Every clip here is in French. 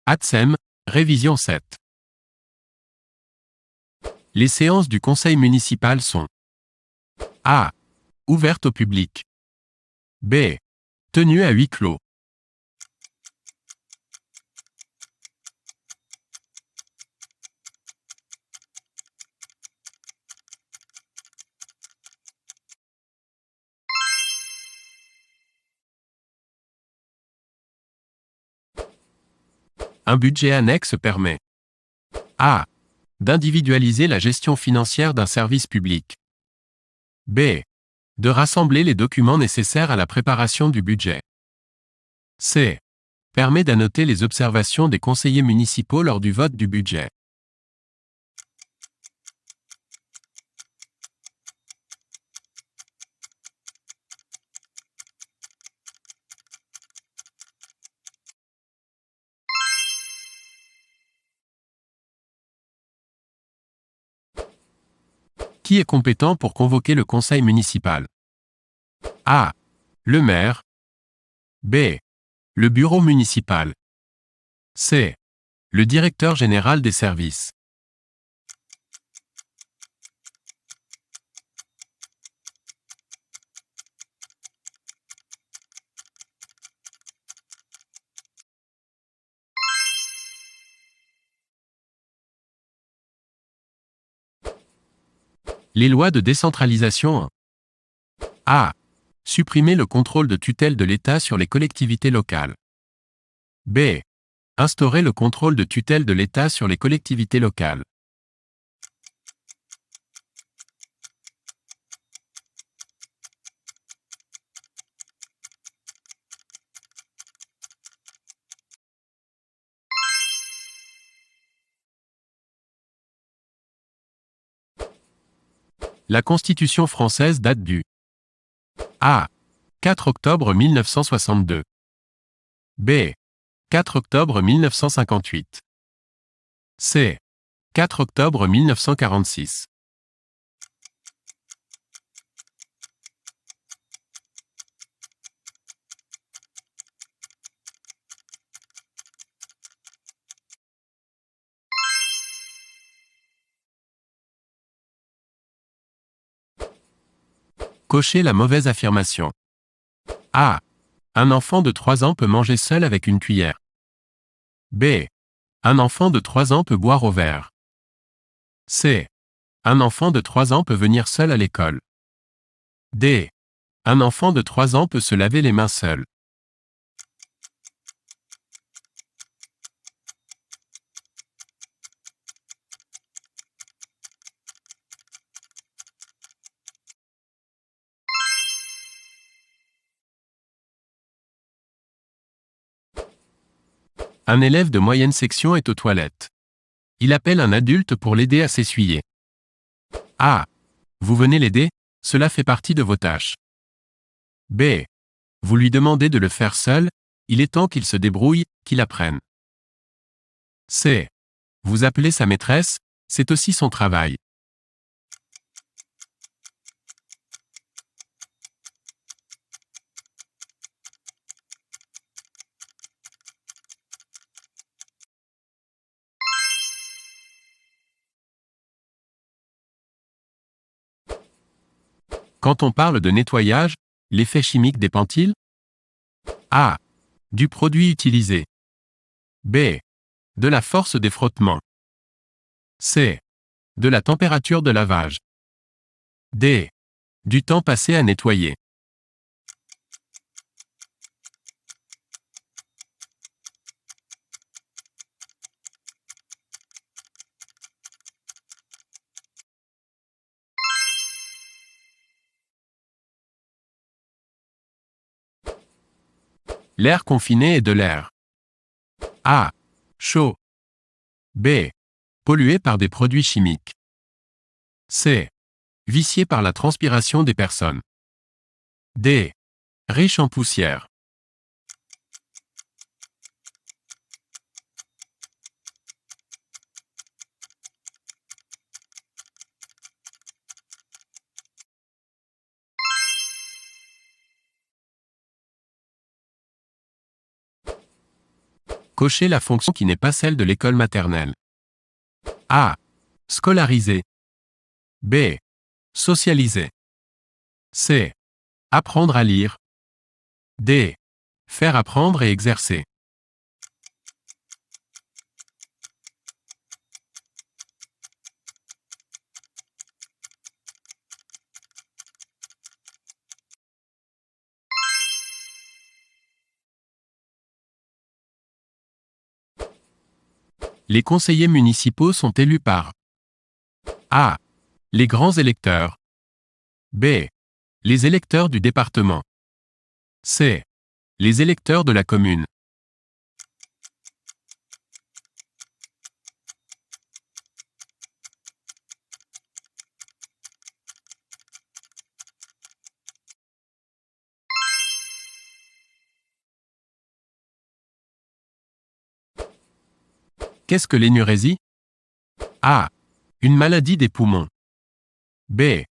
ATSEM, révision 7. Les séances du conseil municipal sont A. Ouvertes au public. B. Tenues à huis clos. Un budget annexe permet A. D'individualiser la gestion financière d'un service public. B. De rassembler les documents nécessaires à la préparation du budget. C. Permet d'annoter les observations des conseillers municipaux lors du vote du budget. Qui est compétent pour convoquer le conseil municipal? A. Le maire. B. Le bureau municipal. C. Le directeur général des services. Les lois de décentralisation. A. Supprimer le contrôle de tutelle de l'État sur les collectivités locales. B. Instaurer le contrôle de tutelle de l'État sur les collectivités locales. La Constitution française date du A. 4 octobre 1962. B. 4 octobre 1958. C. 4 octobre 1946. Cochez la mauvaise affirmation. A. Un enfant de 3 ans peut manger seul avec une cuillère. B. Un enfant de 3 ans peut boire au verre. C. Un enfant de 3 ans peut venir seul à l'école. D. Un enfant de 3 ans peut se laver les mains seul. Un élève de moyenne section est aux toilettes. Il appelle un adulte pour l'aider à s'essuyer. A. Vous venez l'aider, cela fait partie de vos tâches. B. Vous lui demandez de le faire seul, il est temps qu'il se débrouille, qu'il apprenne. C. Vous appelez sa maîtresse, c'est aussi son travail. Quand on parle de nettoyage, l'effet chimique dépend-il? A. Du produit utilisé. B. De la force des frottements. C. De la température de lavage. D. Du temps passé à nettoyer. L'air confiné est de l'air A. Chaud. B. Pollué par des produits chimiques. C. Vicié par la transpiration des personnes. D. Riche en poussière. Cochez la fonction qui n'est pas celle de l'école maternelle. A. Scolariser. B. Socialiser. C. Apprendre à lire. D. Faire apprendre et exercer. Les conseillers municipaux sont élus par A. Les grands électeurs. B. Les électeurs du département. C. Les électeurs de la commune. Qu'est-ce que l'énurésie? A. Une maladie des poumons. B.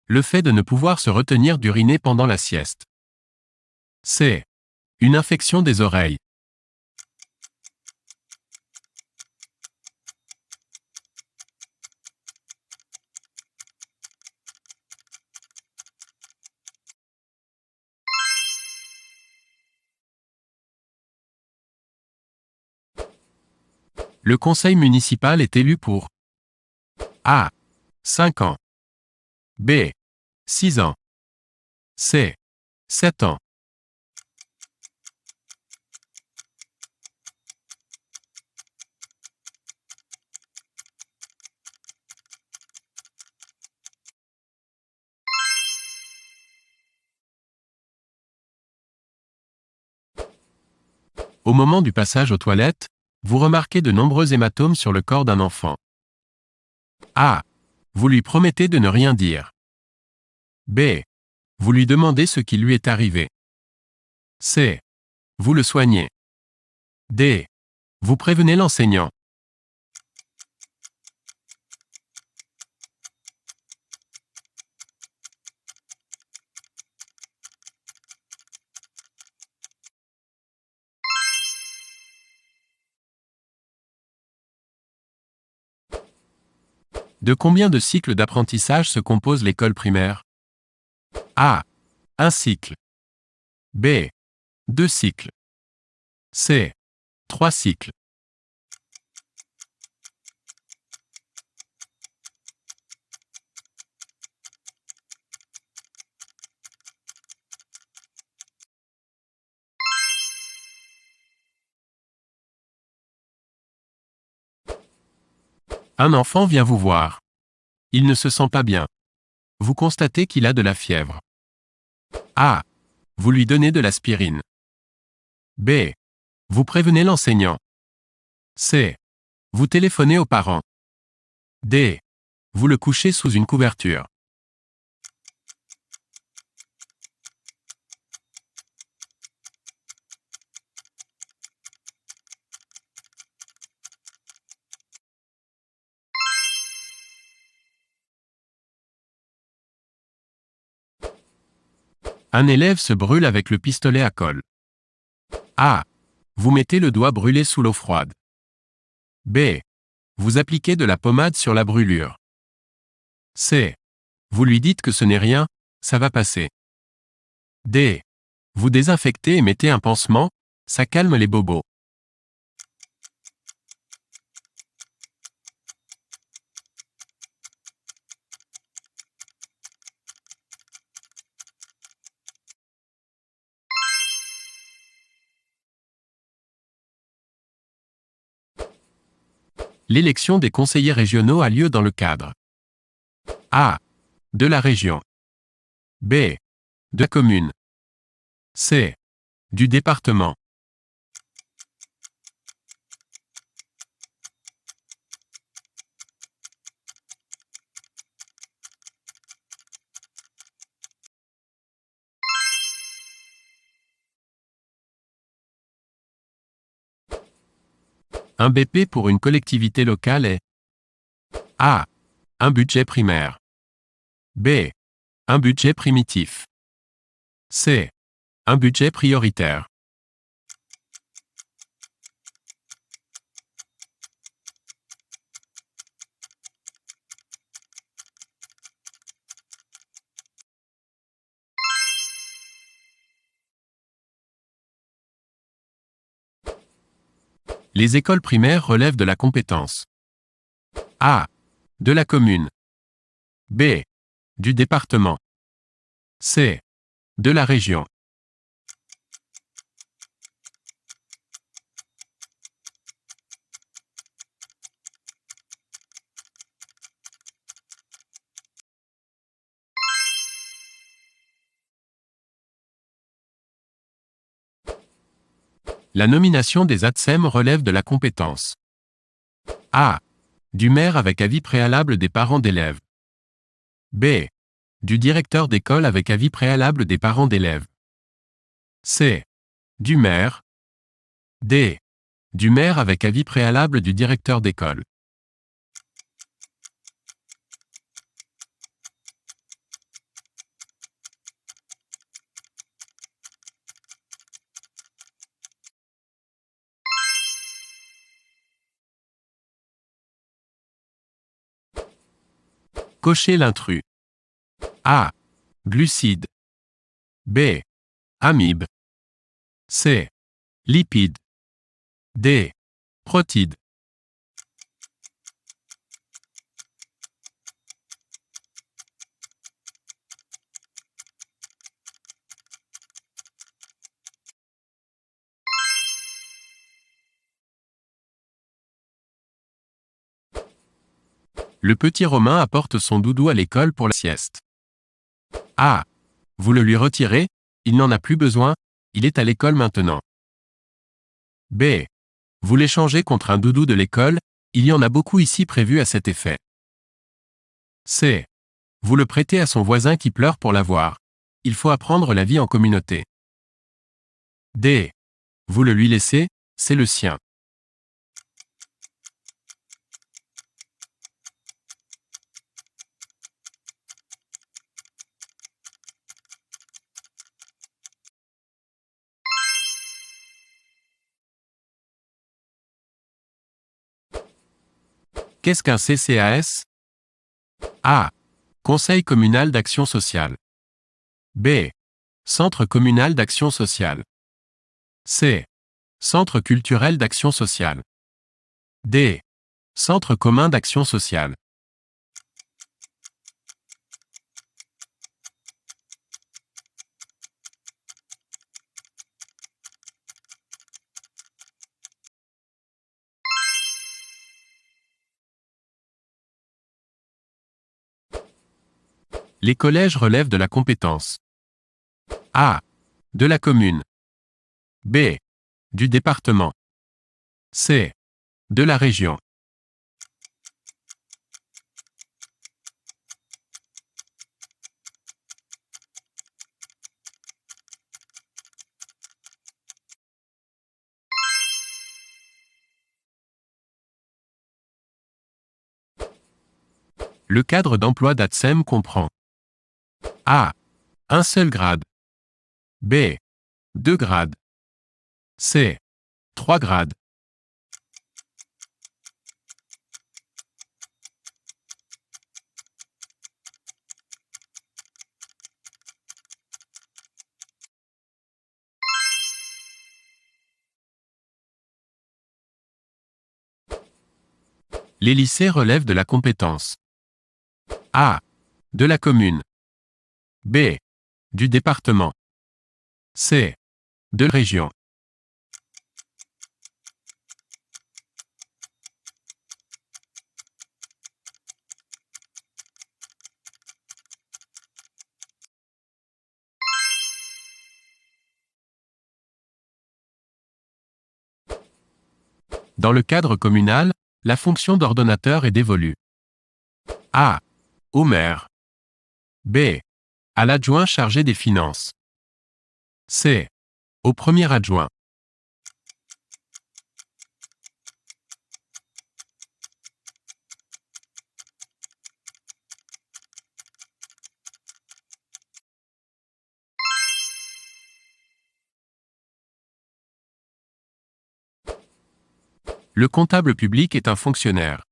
Le fait de ne pouvoir se retenir d'uriner pendant la sieste. C. Une infection des oreilles. Le conseil municipal est élu pour A. 5 ans. B. 6 ans. C. 7 ans. Au moment du passage aux toilettes, vous remarquez de nombreux hématomes sur le corps d'un enfant. A. Vous lui promettez de ne rien dire. B. Vous lui demandez ce qui lui est arrivé. C. Vous le soignez. D. Vous prévenez l'enseignant. De combien de cycles d'apprentissage se compose l'école primaire? A. 1 cycle. B. 2 cycles. C. 3 cycles. Un enfant vient vous voir. Il ne se sent pas bien. Vous constatez qu'il a de la fièvre. A. Vous lui donnez de l'aspirine. B. Vous prévenez l'enseignant. C. Vous téléphonez aux parents. D. Vous le couchez sous une couverture. Un élève se brûle avec le pistolet à colle. A. Vous mettez le doigt brûlé sous l'eau froide. B. Vous appliquez de la pommade sur la brûlure. C. Vous lui dites que ce n'est rien, ça va passer. D. Vous désinfectez et mettez un pansement, ça calme les bobos. L'élection des conseillers régionaux a lieu dans le cadre A. De la région. B. De la commune. C. Du département. Un BP pour une collectivité locale est A. Un budget primaire. B. Un budget primitif. C. Un budget prioritaire. Les écoles primaires relèvent de la compétence A. De la commune. B. Du département. C. De la région. La nomination des ATSEM relève de la compétence A. Du maire avec avis préalable des parents d'élèves. B. Du directeur d'école avec avis préalable des parents d'élèves. C. Du maire. D. Du maire avec avis préalable du directeur d'école. Cochez l'intrus. A. Glucides. B. Amibes. C. Lipides. D. Protides. Le petit Romain apporte son doudou à l'école pour la sieste. A. Vous le lui retirez, il n'en a plus besoin, il est à l'école maintenant. B. Vous l'échangez contre un doudou de l'école, il y en a beaucoup ici prévus à cet effet. C. Vous le prêtez à son voisin qui pleure pour l'avoir. Il faut apprendre la vie en communauté. D. Vous le lui laissez, c'est le sien. Qu'est-ce qu'un CCAS? A. Conseil communal d'action sociale. B. Centre communal d'action sociale. C. Centre culturel d'action sociale. D. Centre commun d'action sociale. Les collèges relèvent de la compétence A. De la commune. B. Du département. C. De la région. Le cadre d'emploi d'ATSEM comprend A. Un seul grade. B. 2 grades. C. 3 grades. Les lycées relèvent de la compétence A. De la commune. B. Du département. C. De la région. Dans le cadre communal, la fonction d'ordonnateur est dévolue A. Au maire. B. À l'adjoint chargé des finances. C. Au premier adjoint. Le comptable public est un fonctionnaire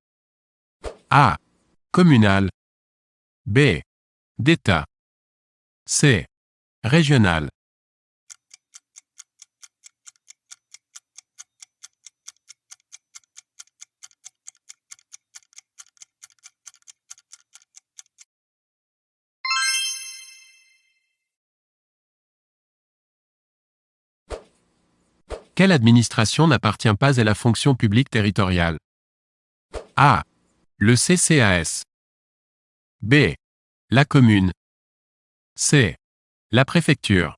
A. Communal. B. D'État. C. Régional. Quelle administration n'appartient pas à la fonction publique territoriale? A. Le CCAS. B. La commune. C. La préfecture.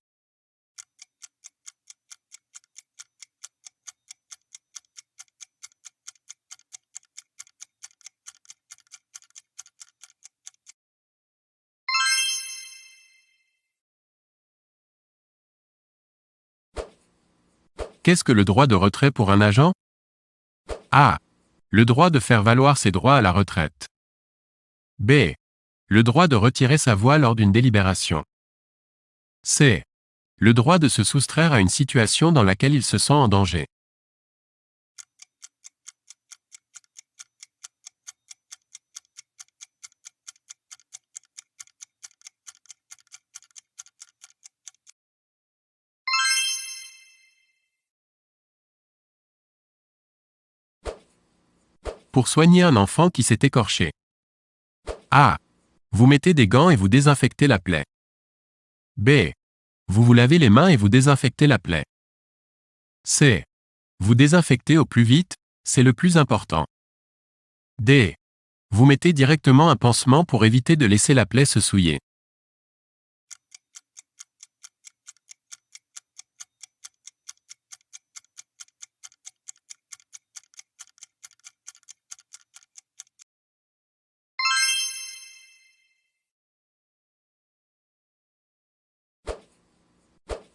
Qu'est-ce que le droit de retrait pour un agent? A. Le droit de faire valoir ses droits à la retraite. B. Le droit de retirer sa voix lors d'une délibération. C. Le droit de se soustraire à une situation dans laquelle il se sent en danger. Pour soigner un enfant qui s'est écorché. A. Vous mettez des gants et vous désinfectez la plaie. B. Vous vous lavez les mains et vous désinfectez la plaie. C. Vous désinfectez au plus vite, c'est le plus important. D. Vous mettez directement un pansement pour éviter de laisser la plaie se souiller.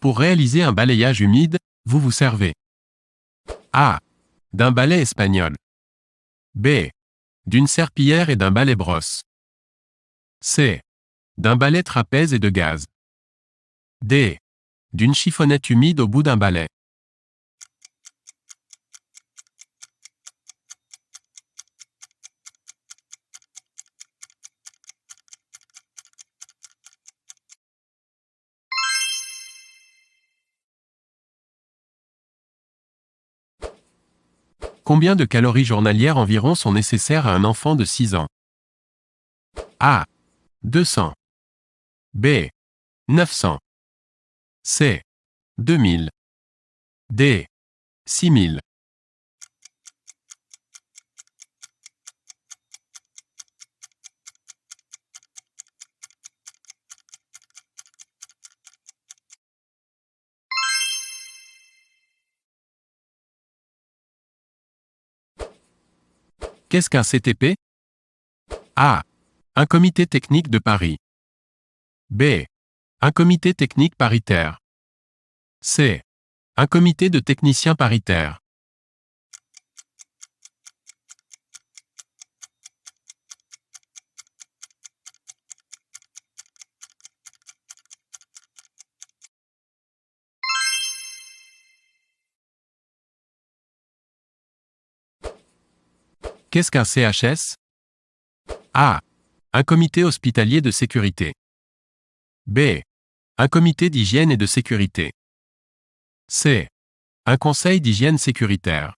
Pour réaliser un balayage humide, vous vous servez A. D'un balai espagnol. B. D'une serpillière et d'un balai brosse. C. D'un balai trapèze et de gaz. D. D'une chiffonnette humide au bout d'un balai. Combien de calories journalières environ sont nécessaires à un enfant de 6 ans? A. 200. B. 900. C. 2000. D. 6000. Qu'est-ce qu'un CTP? A. Un comité technique de Paris. B. Un comité technique paritaire. C. Un comité de techniciens paritaires. Qu'est-ce qu'un CHS? A. Un comité hospitalier de sécurité. B. Un comité d'hygiène et de sécurité. C. Un conseil d'hygiène sécuritaire.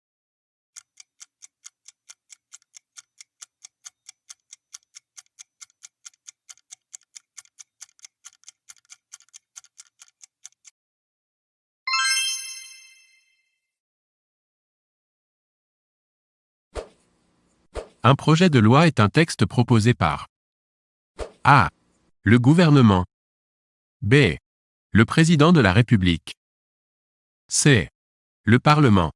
Un projet de loi est un texte proposé par A. Le gouvernement. B. Le président de la République. C. Le Parlement.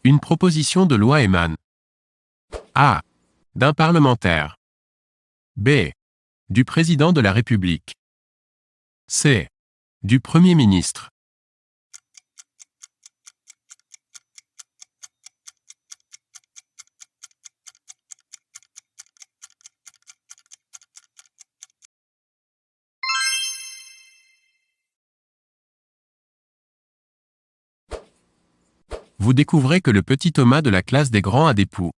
Une proposition de loi émane A. D'un parlementaire. B. Du président de la République. C. Du Premier ministre. Vous découvrez que le petit Thomas de la classe des grands a des poux.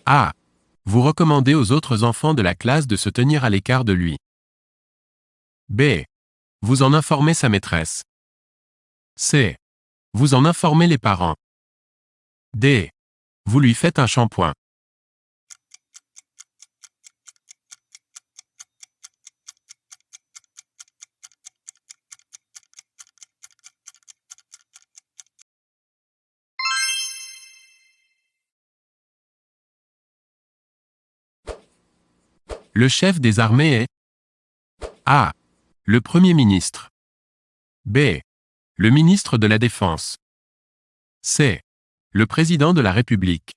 A. Vous recommandez aux autres enfants de la classe de se tenir à l'écart de lui. B. Vous en informez sa maîtresse. C. Vous en informez les parents. D. Vous lui faites un shampoing. Le chef des armées est A. Le Premier ministre. B. Le ministre de la Défense. C. Le président de la République.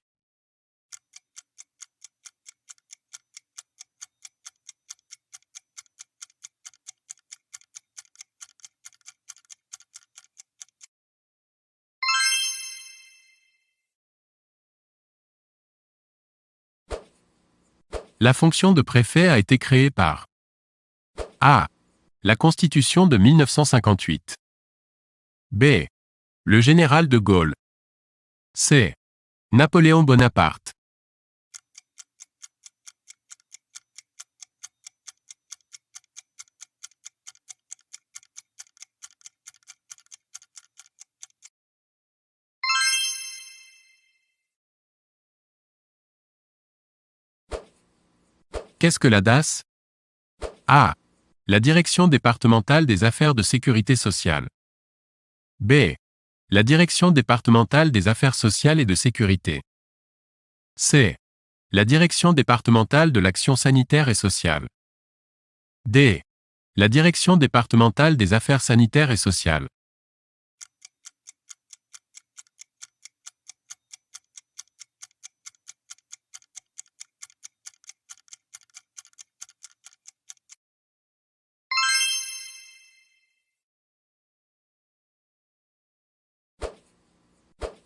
La fonction de préfet a été créée par A. La Constitution de 1958. B. Le général de Gaulle. C. Napoléon Bonaparte. Qu'est-ce que la DAS? A. La Direction départementale des affaires de sécurité sociale. B. La Direction départementale des affaires sociales et de sécurité. C. La Direction départementale de l'action sanitaire et sociale. D. La Direction départementale des affaires sanitaires et sociales.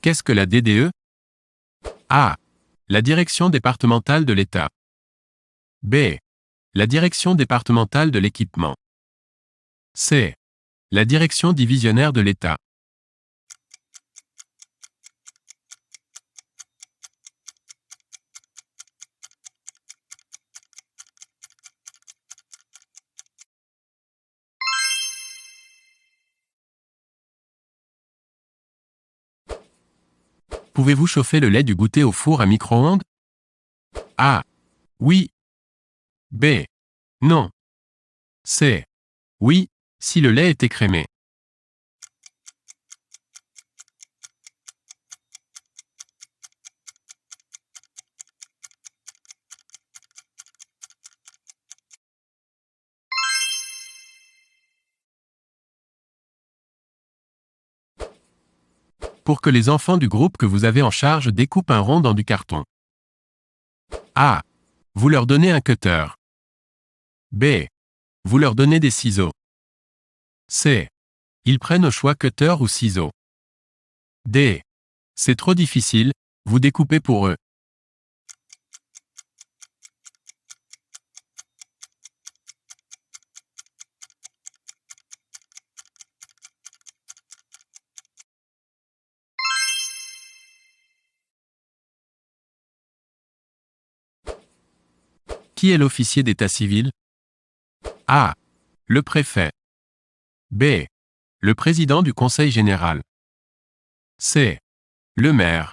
Qu'est-ce que la DDE? A. La Direction départementale de l'État. B. La Direction départementale de l'équipement. C. La Direction divisionnaire de l'État. Pouvez-vous chauffer le lait du goûter au four à micro-ondes? A. Oui. B. Non. C. Oui, si le lait est écrémé. Pour que les enfants du groupe que vous avez en charge découpent un rond dans du carton. A. Vous leur donnez un cutter. B. Vous leur donnez des ciseaux. C. Ils prennent au choix cutter ou ciseaux. D. C'est trop difficile, vous découpez pour eux. Qui est l'officier d'état civil? A. Le préfet. B. Le président du conseil général. C. Le maire.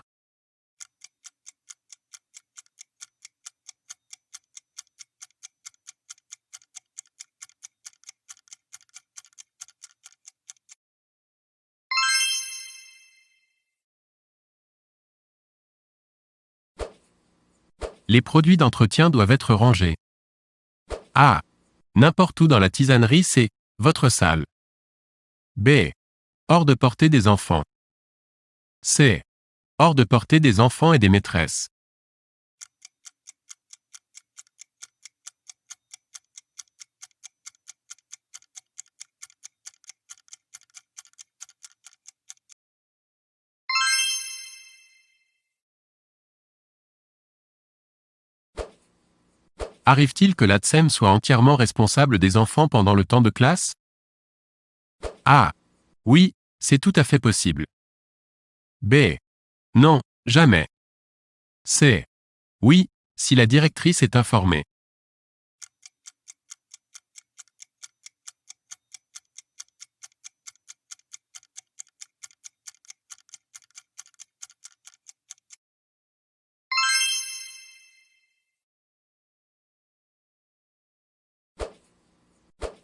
Les produits d'entretien doivent être rangés. A. N'importe où dans la tisanerie, c'est votre salle. B. Hors de portée des enfants. C. Hors de portée des enfants et des maîtresses. Arrive-t-il que l'ATSEM soit entièrement responsable des enfants pendant le temps de classe? A. Oui, c'est tout à fait possible. B. Non, jamais. C. Oui, si la directrice est informée.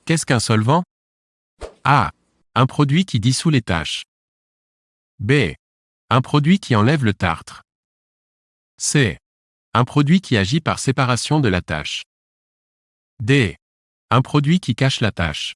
Qu'est-ce qu'un solvant? A. Un produit qui dissout les taches. B. Un produit qui enlève le tartre. C. Un produit qui agit par séparation de la tache. D. Un produit qui cache la tache.